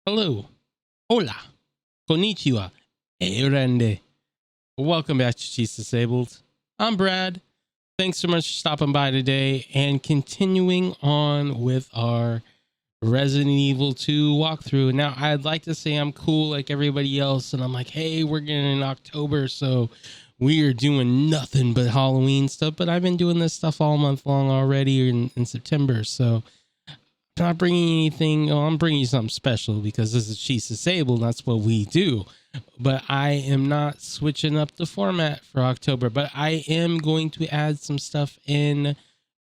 Hello, hola, konnichiwa, erende. Welcome back to Cheese Disabled. I'm Brad. Thanks so much for stopping by today and continuing on with our Resident Evil 2 walkthrough. Now, I'd like to say I'm cool like everybody else, and I'm like, hey, we're getting in October, so we are doing nothing but Halloween stuff, but I've been doing this stuff all month long already in September, so not bringing anything. Oh, I'm bringing you something special because this is Cheese Disabled. That's what we do. But I am not switching up the format for October. But I am going to add some stuff in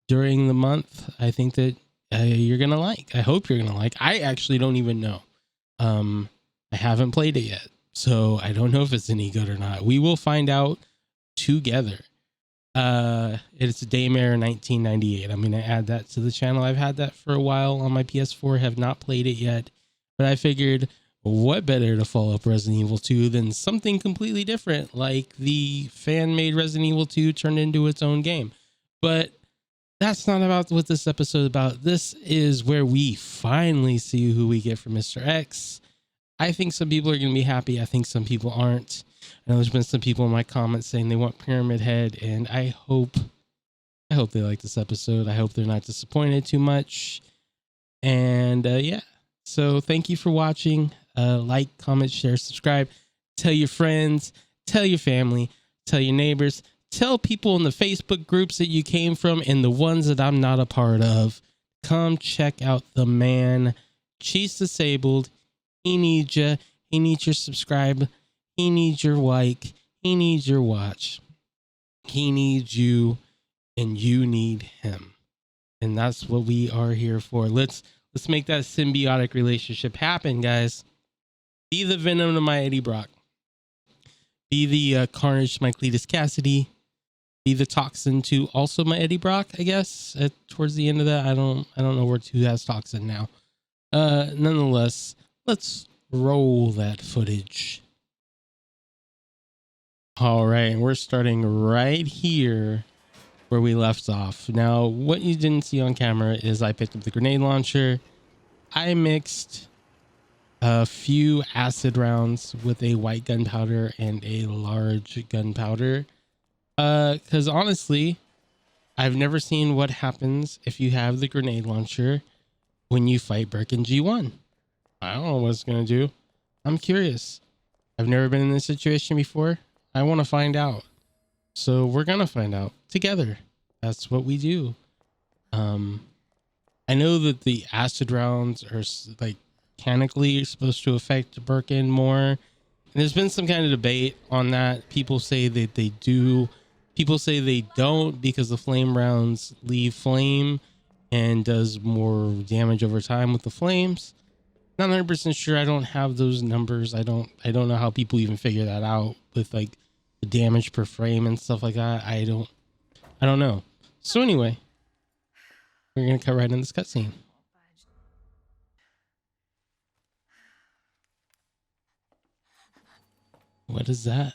during the month. I think that you're gonna like. I hope you're gonna like. I actually don't even know. I haven't played it yet, so I don't know if it's any good or not. We will find out together. It's Daymare 1998. I'm gonna add that to the channel. I've had that for a while on my PS4, have not played it yet, but I figured what better to follow up Resident Evil 2 than something completely different, like the fan-made Resident Evil 2 turned into its own game. But that's not about what this episode is about. This is where we finally see who we get from Mr. X. I think some people are gonna be happy. I think some people aren't. I know there's been some people in my comments saying they want Pyramid Head, and I hope they like this episode. I hope they're not disappointed too much. And yeah, so thank you for watching. Like, comment, share, subscribe. Tell your friends, tell your family, tell your neighbors, tell people in the Facebook groups that you came from and the ones that I'm not a part of. Come check out the man, Cheese Disabled. He needs you. He needs your subscribe. He needs your like. He needs your watch. He needs you, and you need him. And that's what we are here for. Let's make that symbiotic relationship happen, guys. Be the Venom to my Eddie Brock. Be the Carnage to my Cletus Cassidy. Be the Toxin to also my Eddie Brock, I guess. Towards the end of that, I don't know who has Toxin now. Nonetheless, let's roll that footage. All right, we're starting right here where we left off. Now, what you didn't see on camera is I picked up the grenade launcher. I mixed a few acid rounds with a white gunpowder and a large gunpowder. Because honestly, I've never seen what happens if you have the grenade launcher when you fight Birkin G1. I don't know what it's going to do. I'm curious. I've never been in this situation before. I want to find out. So we're going to find out together. That's what we do. I know that the acid rounds are like mechanically supposed to affect Birkin more. And there's been some kind of debate on that. People say that they do. People say they don't because the flame rounds leave flame and does more damage over time with the flames. Not 100% sure. I don't have those numbers. I don't know how people even figure that out with like the damage per frame and stuff like that. I don't know. So anyway, we're gonna cut right in this cutscene. What is that?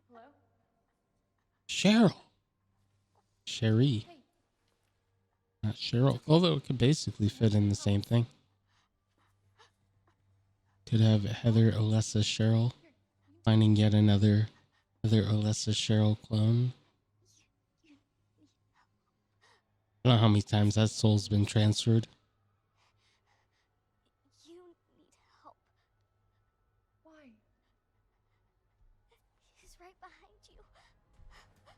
Hello? Cheryl. Sherry. Not Cheryl. Although it could basically fit in the same thing. Could have Heather, Alessa, Cheryl. Finding yet another Alessa Cheryl clone. I don't know how many times that soul's been transferred. You need help. Why? He's right behind you. What?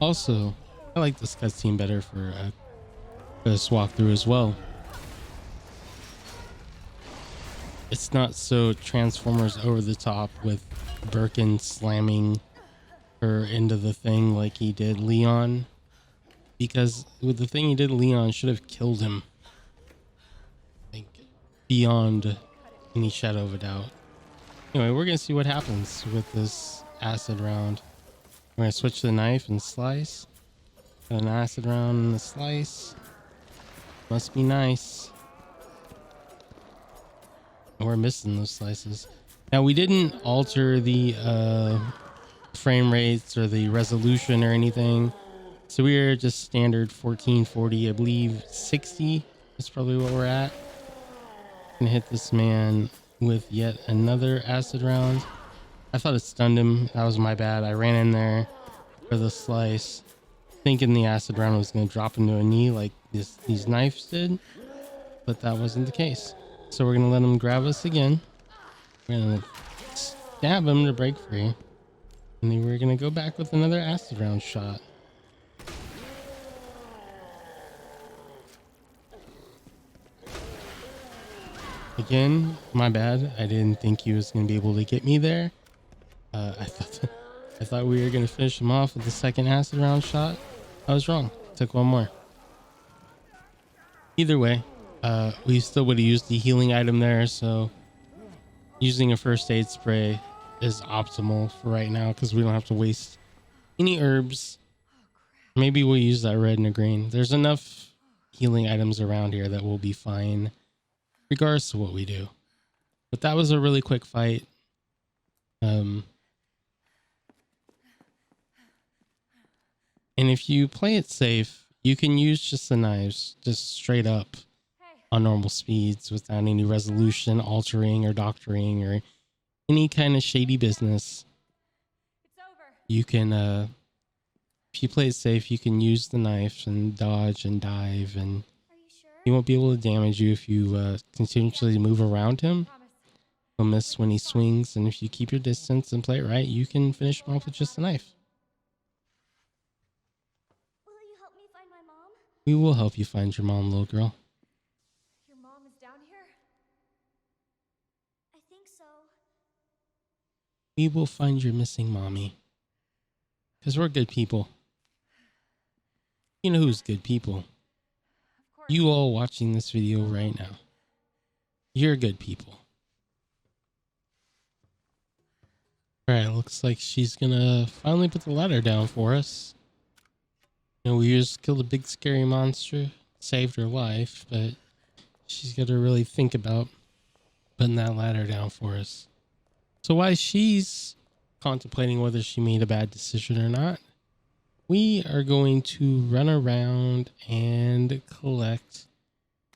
Also, I like this cutscene better for this walkthrough as well. It's not so Transformers over the top with Birkin slamming her into the thing like he did Leon. Because with the thing he did, Leon should have killed him. Like, beyond any shadow of a doubt. Anyway, we're going to see what happens with this acid round. We're going to switch the knife and slice. Got an acid round and a slice. Must be nice. We're missing those slices. Now, we didn't alter the frame rates or the resolution or anything. So we're just standard 1440, I believe 60 is probably what we're at. Gonna hit this man with yet another acid round. I thought it stunned him. That was my bad. I ran in there for the slice, thinking the acid round was gonna drop into a knee like these knives did, but that wasn't the case. So we're gonna let him grab us again. We're gonna stab him to break free, and then we're gonna go back with another acid round shot. Again, my bad. I didn't think he was going to be able to get me there. I thought we were going to finish him off with the second acid round shot. I was wrong. Took one more. Either way, we still would have used the healing item there. So using a first aid spray is optimal for right now because we don't have to waste any herbs. Maybe we'll use that red and a green. There's enough healing items around here that we'll be fine regardless of what we do. But that was a really quick fight. And if you play it safe, you can use just the knives, just straight up on normal speeds without any resolution, altering or doctoring or any kind of shady business. You can, if you play it safe, you can use the knife and dodge and dive, and he won't be able to damage you if you continuously move around him. He'll miss when he swings, and if you keep your distance and play it right, you can finish him off with just a knife. Will you help me find my mom? We will help you find your mom, little girl. Your mom is down here? I think so. We will find your missing mommy. Because we're good people. You know who's good people? Of course. You all watching this video right now. You're good people. Alright, looks like she's gonna finally put the ladder down for us. You know, we just killed a big scary monster, saved her life, but she's got to really think about putting that ladder down for us. So while she's contemplating whether she made a bad decision or not, we are going to run around and collect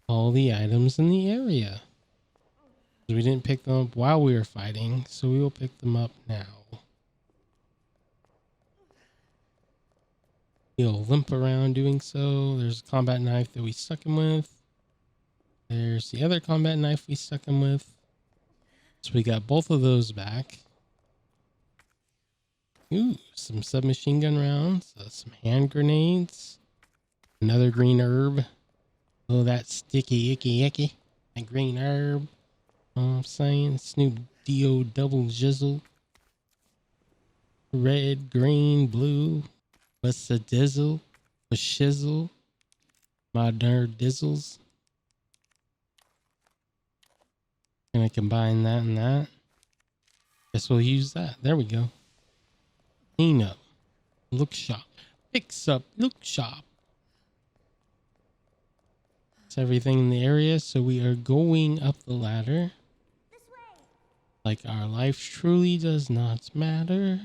all the items in the area. We didn't pick them up while we were fighting, so we will pick them up now. He'll limp around doing so. There's a combat knife that we stuck him with. There's the other combat knife we stuck him with. So we got both of those back. Ooh, some submachine gun rounds, some hand grenades, another green herb. Oh, that sticky, icky. That green herb. You know what I'm saying? Snoop D-O double jizzle. Red, green, blue. What's the dizzle? A shizzle? My nerd dizzles. Gonna combine that and that. Guess we'll use that. There we go. Clean up. Look shop. Fix up. Look shop. That's everything in the area. So we are going up the ladder. This way. Like our life truly does not matter.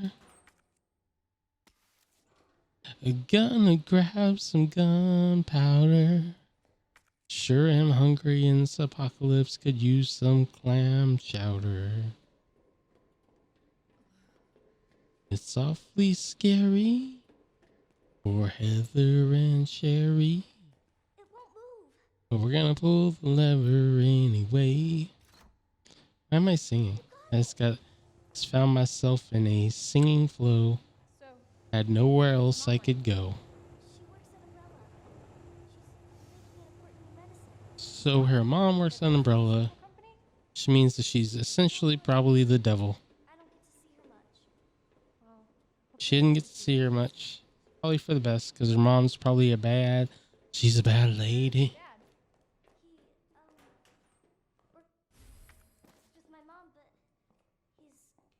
Gonna grab some gunpowder. Sure am hungry in this apocalypse. Could use some clam chowder. It's awfully scary for Heather and Sherry. It won't move. But we're gonna pull the lever anyway. Why am I singing? I just found myself in a singing flow. So, Had nowhere else I could go. She works at Umbrella. She's making important medicine. So her mom works at Umbrella, company? which means that she's essentially probably the devil. I don't get to see her much. Well, She didn't get to see her much. Probably for the best, because her mom's probably she's a bad lady. Dad. He, works with my mom, but he's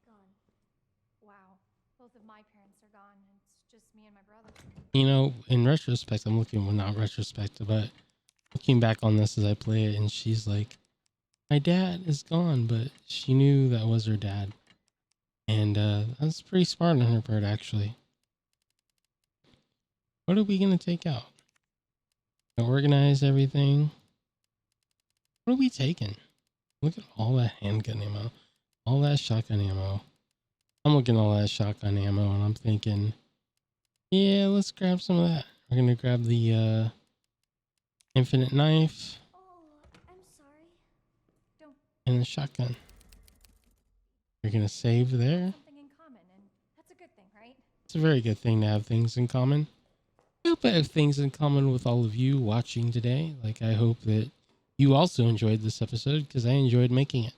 gone. Wow. Both of my parents are gone. It's just me and my brother. You know, in retrospect, well, not retrospect, but looking back on this as I play it, and she's like, my dad is gone, but she knew that was her dad. And that's pretty smart on her part, actually. What are we gonna take out? Organize everything. What are we taking? Look at all that handgun ammo, all that shotgun ammo. I'm looking at all that shotgun ammo and I'm thinking, yeah, let's grab some of that. We're gonna grab the infinite knife Oh, I'm sorry. Don't and the shotgun. We're gonna save there. something in common, and that's a good thing, right? It's a very good thing to have things in common. I hope I have things in common with all of you watching today. Like, I hope that you also enjoyed this episode because I enjoyed making it.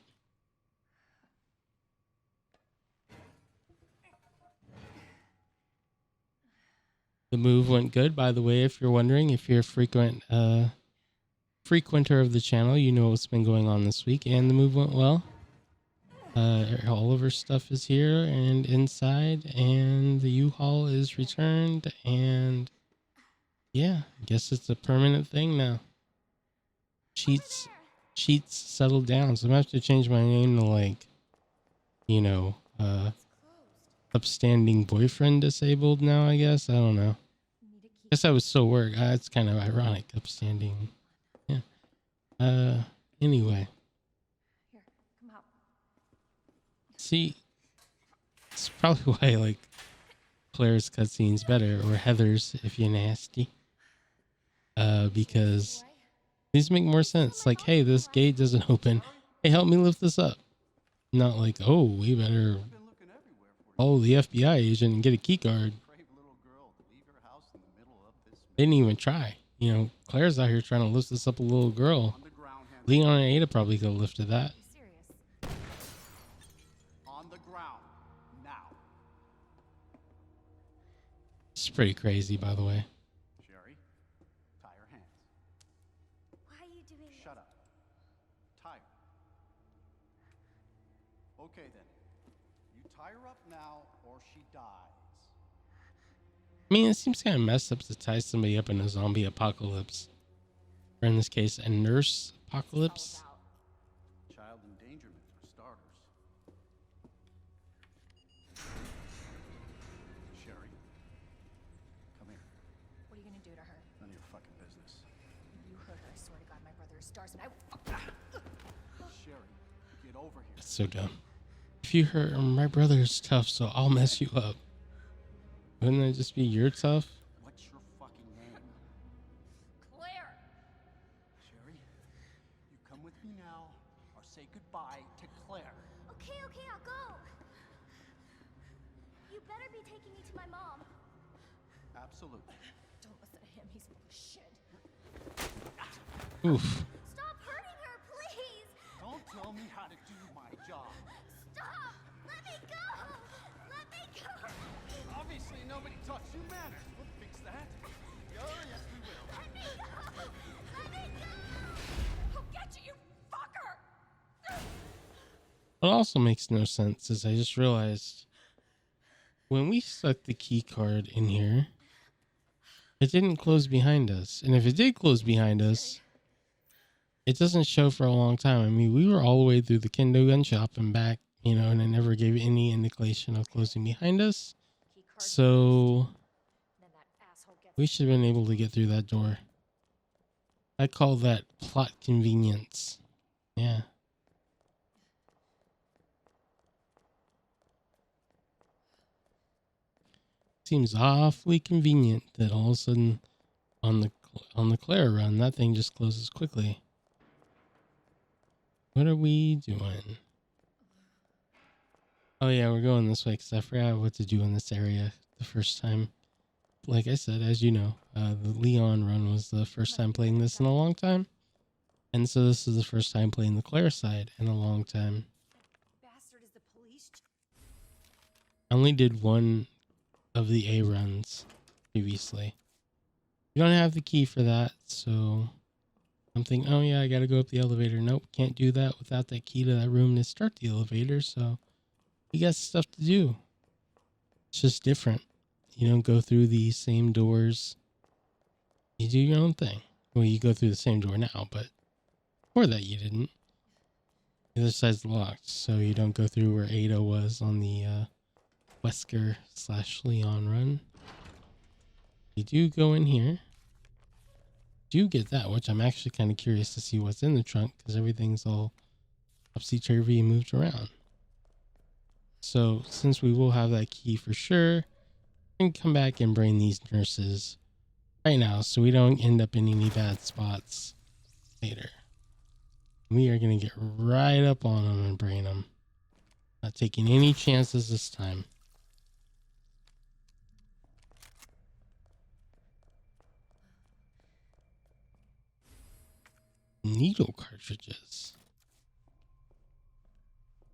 The move went good, by the way, if you're wondering. If you're a frequenter of the channel, you know what's been going on this week, and the move went well. All of her stuff is here and inside, and the U-Haul is returned, and yeah, I guess it's a permanent thing now. Sheets settled down, so I'm gonna have to change my name to, like, you know, upstanding boyfriend disabled now, I guess. I don't know. Guess I was still work. It's kind of ironic, upstanding. Yeah. Anyway. Here, come out. See, it's probably why I like Claire's cutscenes better, or Heather's if you're nasty. Because these make more sense. Like, hey, this gate doesn't open. Hey, help me lift this up. Not like, oh, we better follow the FBI agent and get a key card. They didn't even try. You know, Claire's out here trying to lift this up a little girl. Leon and Ada probably could have lifted that. Be serious. On the ground, now. It's pretty crazy, by the way. Sherry, tie her hands. Why are you doing this? Shut up. Tie her. Okay then. You tie her up now or she dies. I mean, it seems kind of messed up to tie somebody up in a zombie apocalypse. Or in this case, a nurse apocalypse. Child endangerment for starters. Sherry, come here. What are you gonna do to her? None of your fucking business. You hurt her. I swear to God, my brother is stars, and I. Sherry, get over here. That's so dumb. If you hurt my brother is tough, so I'll mess you up. Wouldn't that just be you're tough? What's your fucking name? Claire. Sherry, you come with me now or say goodbye to Claire. Okay, I'll go. You better be taking me to my mom. Absolutely. Don't listen to him. He's full of shit. Oof. Stop hurting her, please. Don't tell me how to do my job. Stop. Let me go. Let me go. Obviously, nobody taught you manners. We'll fix that. Oh, yes, we will. Let me go. Let me go. I'll get you, you fucker! What also makes no sense is I just realized when we stuck the key card in here, it didn't close behind us. And if it did close behind us, it doesn't show for a long time. I mean, we were all the way through the Kendo gun shop and back, you know, and it never gave any indication of closing behind us. Key card So then that asshole gets we should have been able to get through that door. I call that plot convenience. Yeah. Seems awfully convenient that all of a sudden on the Claire run, that thing just closes quickly. What are we doing? Oh yeah, we're going this way because I forgot what to do in this area the first time. Like I said, as you know, the Leon run was the first time playing this in a long time. And so this is the first time playing the Claire side in a long time. bastard is the police. I only did one of the A runs previously. You don't have the key for that, so I'm thinking, oh yeah, I gotta go up the elevator. Nope, can't do that without that key to that room to start the elevator, so you got stuff to do. It's just different. You don't go through the same doors. You do your own thing. Well, you go through the same door now, but before that you didn't. The other side's locked, so you don't go through where Ada was on the Wesker /Leon run. You do go in here. Do get that, which I'm actually kind of curious to see what's in the trunk because everything's all topsy-turvy and moved around. So since we will have that key for sure, we can come back and bring these nurses right now so we don't end up in any bad spots later. We are going to get right up on them and bring them. Not taking any chances this time. Needle cartridges.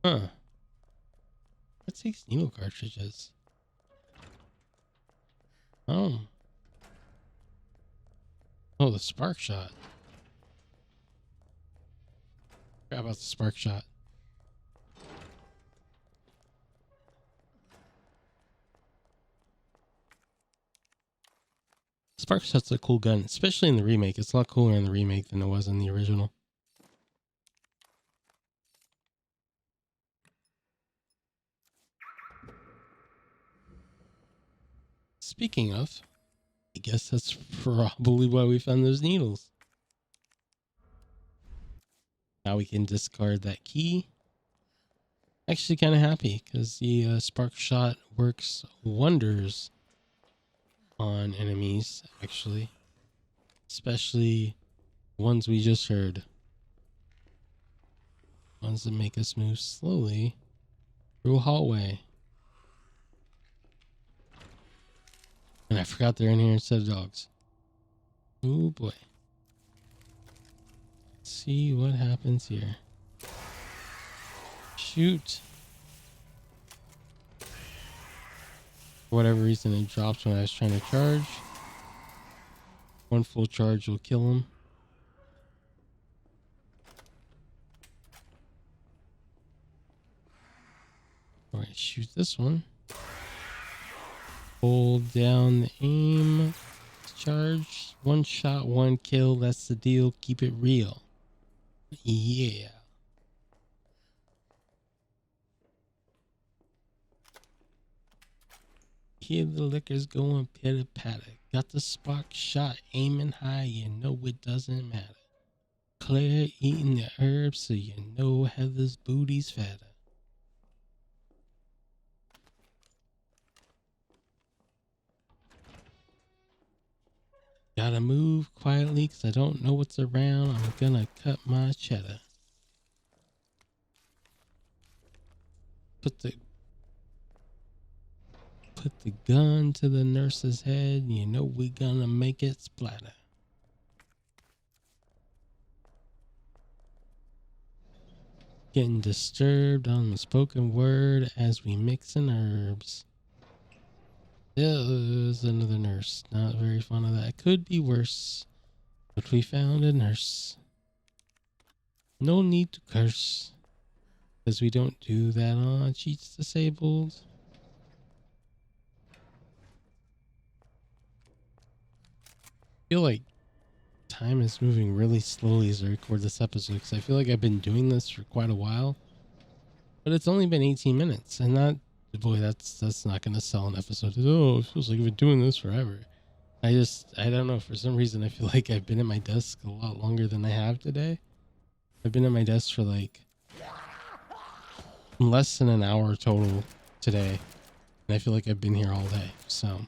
Huh. What takes needle cartridges? Oh. Oh, the spark shot. Forgot about the spark shot. Spark shot's a cool gun, especially in the remake. It's a lot cooler in the remake than it was in the original. Speaking of, I guess that's probably why we found those needles. Now we can discard that key. Actually kind of happy because the spark shot works wonders on enemies, actually. Especially ones we just heard. Ones that make us move slowly through a hallway. And I forgot they're in here instead of dogs. Oh boy. Let's see what happens here. Shoot. For whatever reason, it drops when I was trying to charge. One full charge will kill him. Alright, shoot this one. Hold down the aim. Charge. One shot, one kill. That's the deal. Keep it real. Yeah. Hear the liquors going pitter patter. Got the spark shot aiming high. You know it doesn't matter. Claire eating the herbs so you know Heather's booty's fatter. Gotta move quietly because I don't know what's around. I'm gonna cut my cheddar. Put the gun to the nurse's head. You know we gonna make it splatter. Getting disturbed on the spoken word as we mix in herbs. There's another nurse. Not very fond of that. Could be worse. But we found a nurse. No need to curse. Because we don't do that on Cheats Disabled. I feel like time is moving really slowly as I record this episode because I feel like I've been doing this for quite a while. But it's only been 18 minutes. And that, boy, that's not going to sell an episode. Oh, it feels like I've been doing this forever. I don't know. For some reason, I feel like I've been at my desk a lot longer than I have today. I've been at my desk for like less than an hour total today. And I feel like I've been here all day. So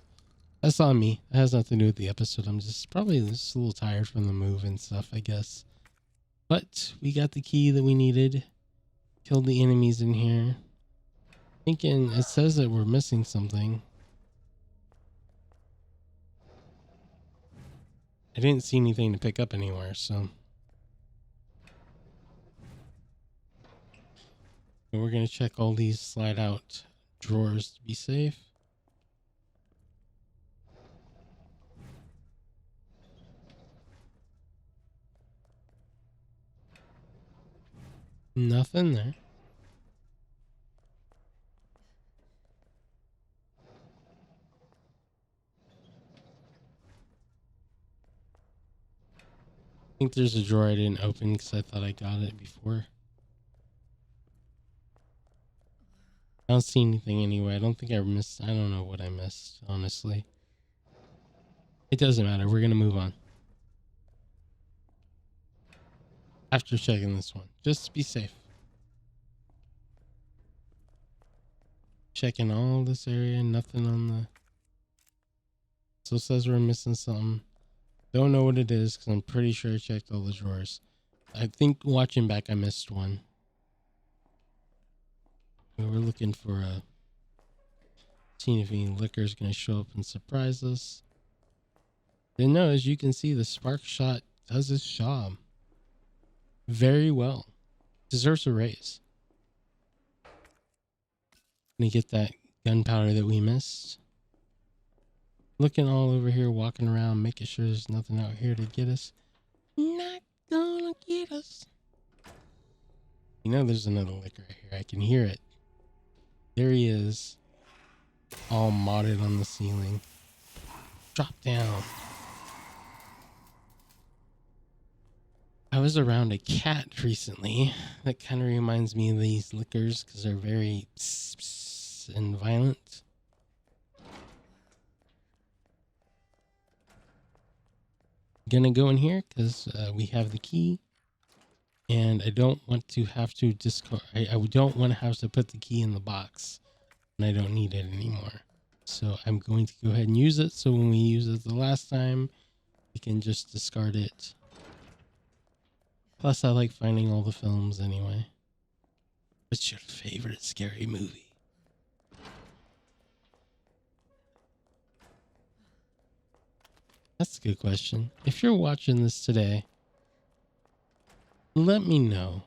that's on me. That has nothing to do with the episode. I'm just probably just a little tired from the move and stuff, I guess. But we got the key that we needed. Killed the enemies in here. Thinking it says that we're missing something. I didn't see anything to pick up anywhere, so we're going to check all these slide out drawers to be safe. Nothing there. I think there's a drawer I didn't open because I thought I got it before. I don't see anything anyway. I don't think I missed. I don't know what I missed, honestly. It doesn't matter. We're going to move on. After checking this one. Just to be safe. Checking all this area. Nothing on the... Still says we're missing something. Don't know what it is because I'm pretty sure I checked all the drawers. I think watching back I missed one. We're looking for seeing if any liquor is going to show up and surprise us. And no, as you can see, the spark shot does its job very well. Deserves a raise. Gonna get that gunpowder that we missed. Looking all over here, walking around, making sure there's nothing out here to get us. Not gonna get us. You know there's another liquor right here. I can hear it. There he is. All modded on the ceiling. Drop down. I was around a cat recently. That kind of reminds me of these liquors because they're very pss, pss, and violent. Gonna go in here because we have the key. And I don't want to have to discard. I don't want to have to put the key in the box. And I don't need it anymore. So I'm going to go ahead and use it. So when we use it the last time, we can just discard it. Plus, I like finding all the films anyway. What's your favorite scary movie? That's a good question. If you're watching this today, let me know.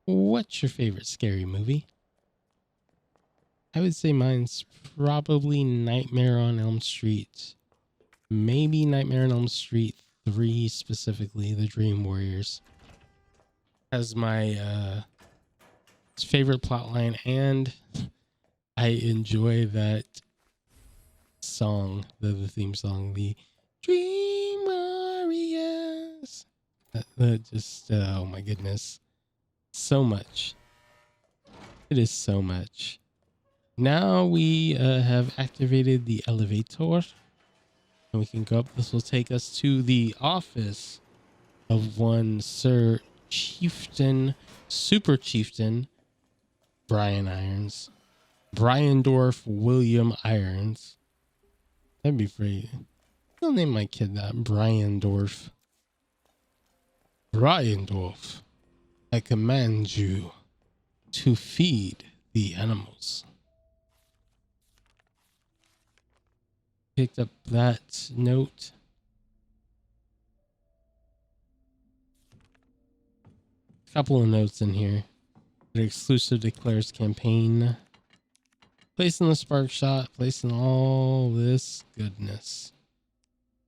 What's your favorite scary movie? I would say mine's probably Nightmare on Elm Street. Maybe Nightmare on Elm Street 3 specifically, The Dream Warriors. As my favorite plotline, and I enjoy that song, the theme song, the Dream Warriors. That just, oh my goodness. So much. It is so much. Now we have activated the elevator. And we can go up. This will take us to the office of one Sir Chieftain, Super Chieftain, Brian Irons. Briandorf William Irons. That'd be pretty. I'll name my kid that. Briandorf. Briandorf, I command you to feed the animals. Picked up that note. Couple of notes in here. The exclusive declares campaign. Placing the spark shot. Placing all this goodness.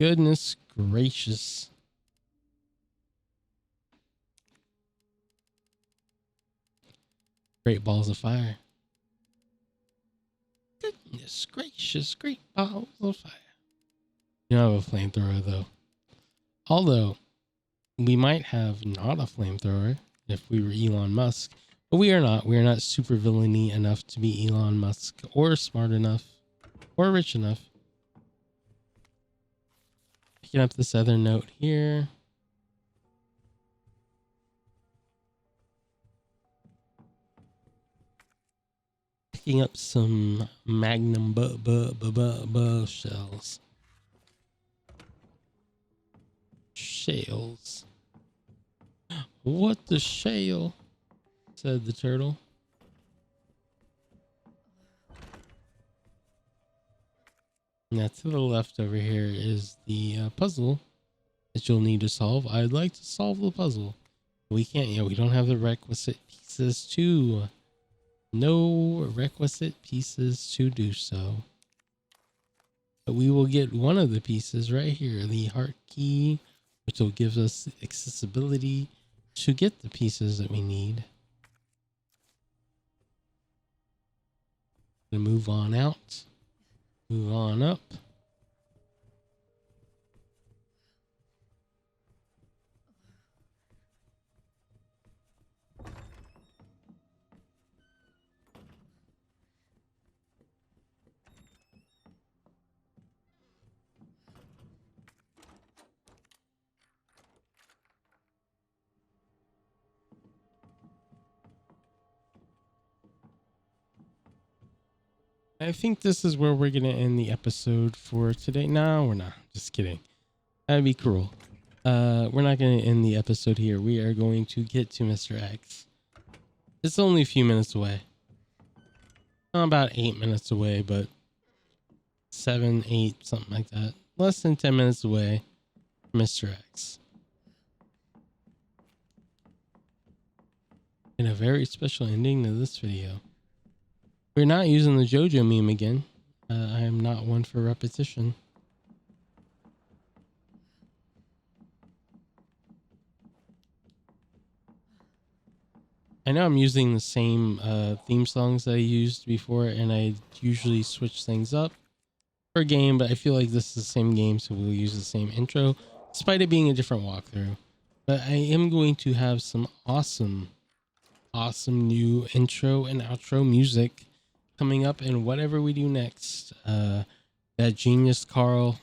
Goodness gracious. Great balls of fire. Goodness gracious, great balls of fire. You don't have a flamethrower though. Although, we might have not a flamethrower if we were Elon Musk. But we are not. We are not super villainy enough to be Elon Musk. Or smart enough. Or rich enough. Picking up this other note here. Picking up some Magnum shells. Shales. What the shale? Said the turtle. Now to the left over here is the puzzle that you'll need to solve. I'd like to solve the puzzle. We can't yet. We don't have the requisite pieces to. No requisite pieces to do so. But we will get one of the pieces right here. The heart key, which will give us accessibility to get the pieces that we need. Gonna move on out. Move on up. I think this is where we're gonna end the episode for today. No, we're not. Just kidding. That'd be cruel. We're not gonna end the episode here. We are going to get to Mr. X. It's only a few minutes away. About 8 minutes away, but 7, 8, something like that. Less than 10 minutes away from Mr. X. And a very special ending to this video. We're not using the JoJo meme again. I am not one for repetition. I know I'm using the same theme songs that I used before, and I usually switch things up per game, but I feel like this is the same game, so we'll use the same intro, despite it being a different walkthrough. But I am going to have some awesome new intro and outro music coming up in whatever we do next. That genius Carl,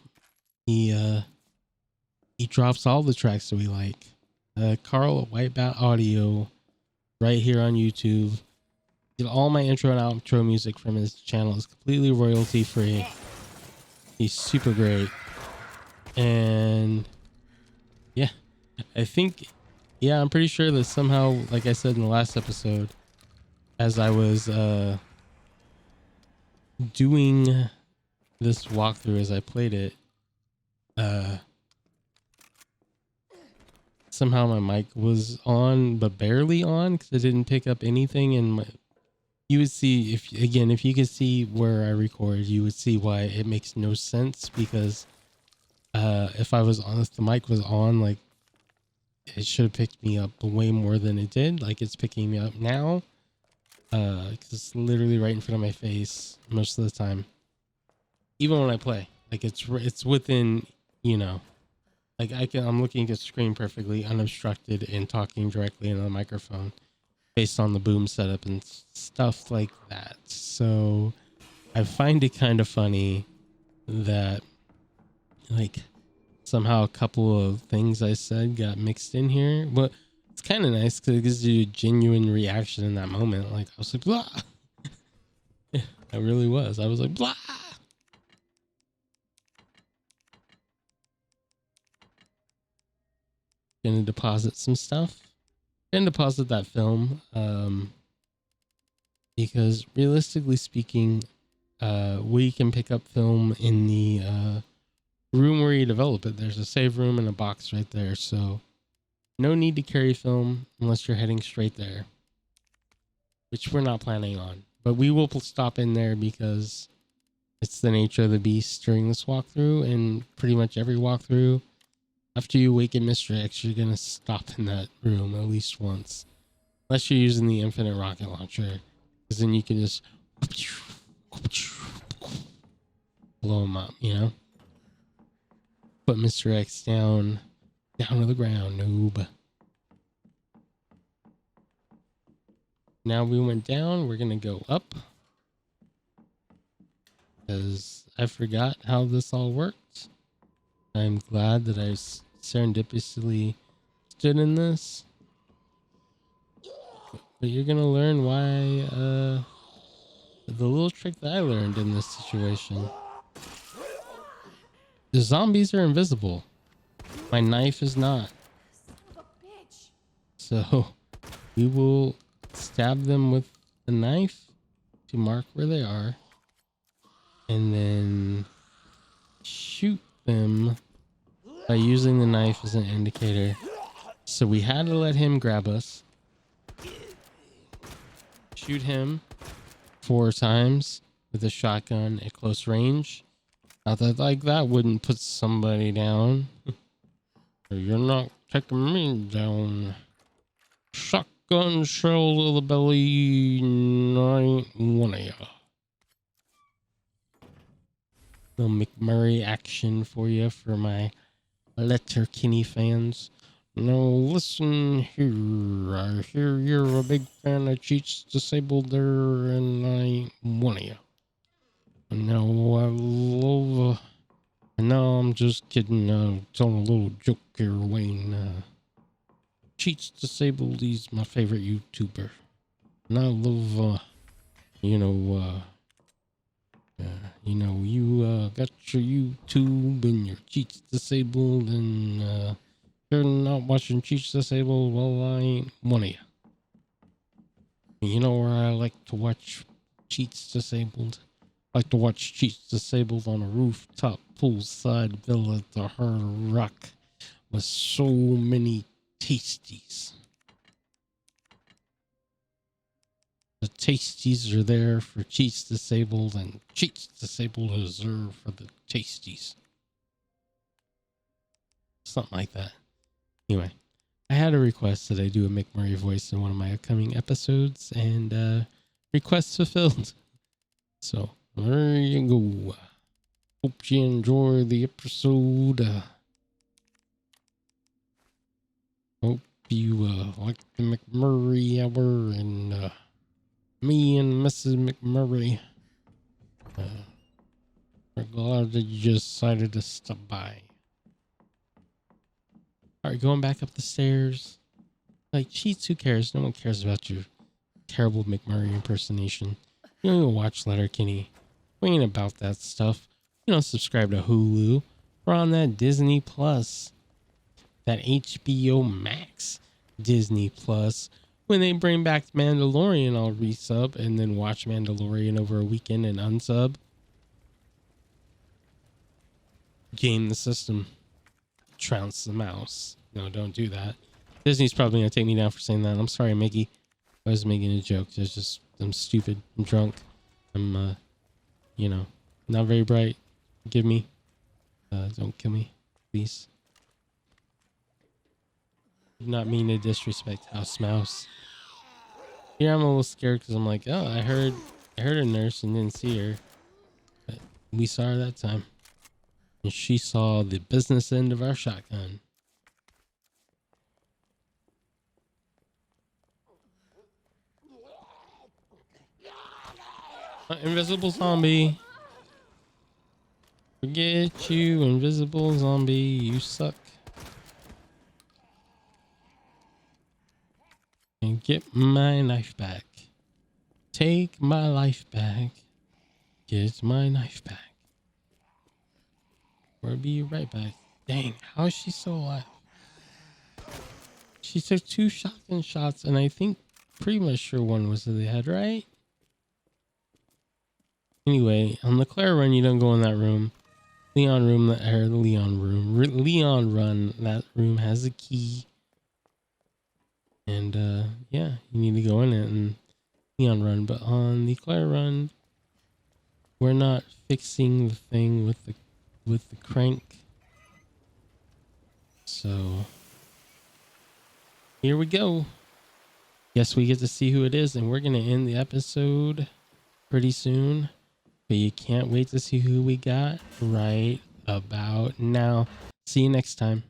he drops all the tracks that we like. Carl at Whitebat Audio, right here on YouTube. Get all my intro and outro music from his channel. Is completely royalty free. He's super great. And yeah, I think, yeah, I'm pretty sure that somehow, like I said in the last episode, as I was doing this walkthrough as I played it, somehow my mic was on but barely on because it didn't pick up anything. And you would see, if you could see where I record, you would see why it makes no sense, because if the mic was on, like, it should have picked me up way more than it did. Like, it's picking me up now, because it's literally right in front of my face most of the time, even when I play. Like, it's within, you know, like I'm looking at the screen perfectly unobstructed and talking directly into the microphone based on the boom setup and stuff like that. So I find it kind of funny that, like, somehow a couple of things I said got mixed in here. But it's kind of nice because it gives you a genuine reaction in that moment. Like, I was like, blah. Yeah, I really was. I was like, blah. Gonna deposit some stuff. Gonna deposit that film. Because realistically speaking, we can pick up film in the room where you develop it. There's a save room and a box right there, so no need to carry film unless you're heading straight there, which we're not planning on. But we will stop in there because it's the nature of the beast during this walkthrough, and pretty much every walkthrough, after you awaken Mr. X, you're gonna stop in that room at least once, unless you're using the infinite rocket launcher, because then you can just blow them up, you know? Put Mr. X down to the ground, noob. Now we went down, we're gonna go up, because I forgot how this all worked. I'm glad that I serendipitously stood in this. But you're gonna learn why, the little trick that I learned in this situation. The zombies are invisible. My knife is not. So we will stab them with the knife to mark where they are, and then shoot them by using the knife as an indicator. So we had to let him grab us. Shoot him 4 times with a shotgun at close range. Not that, like, that wouldn't put somebody down. You're not taking me down. Shotgun shell to the belly. I ain't one of ya. Little McMurray action for you for my Letterkenny fans. Now listen here. I hear you're a big fan of Cheats Disabled there, and I ain't one of you. No, I love. No, I'm just kidding. Telling a little joke here, Wayne. Cheats Disabled, he's my favorite YouTuber. And I love, you know, you got your YouTube and your cheats disabled, and you're not watching cheats disabled, well, I ain't one of you. You know where I like to watch cheats disabled? I like to watch cheats disabled on a rooftop poolside villa at the Hard Rock with so many tasties. The tasties are there for cheats disabled, and cheats disabled are reserved for the tasties. Something like that. Anyway, I had a request that I do a McMurray voice in one of my upcoming episodes, and request fulfilled. So there you go. Hope you enjoy the episode. Hope you like the McMurray hour, and me and Mrs. McMurray. We're glad that you just decided to stop by. Alright, going back up the stairs. Like, cheats, who cares? No one cares about your terrible McMurray impersonation. You don't even watch Letterkenny. We ain't about that stuff. You don't subscribe to Hulu. We're on that Disney Plus. That HBO Max Disney Plus. When they bring back Mandalorian, I'll resub and then watch Mandalorian over a weekend and unsub. Game the system. Trounce the mouse. No, don't do that. Disney's probably gonna take me down for saying that. I'm sorry, Mickey. I was making a joke. I'm stupid. I'm drunk. I'm you know, not very bright. Forgive me. Don't kill me, please. Do not mean to disrespect House Mouse. Here I'm a little scared because I'm like, oh, I heard a nurse and didn't see her, but we saw her that time, and she saw the business end of our shotgun. Invisible zombie. Forget you, invisible zombie. You suck. And get my knife back. Take my life back. Get my knife back. We'll be right back. Dang, how is she still alive? She took 2 shotgun shots, and I think pretty much sure one was to the head, right? Anyway, on the Claire run, you don't go in that room. Leon run. That room has a key. And yeah, you need to go in it and Leon run. But on the Claire run, we're not fixing the thing with the crank. So here we go. Yes, we get to see who it is, and we're gonna end the episode pretty soon. But you can't wait to see who we got right about now. See you next time.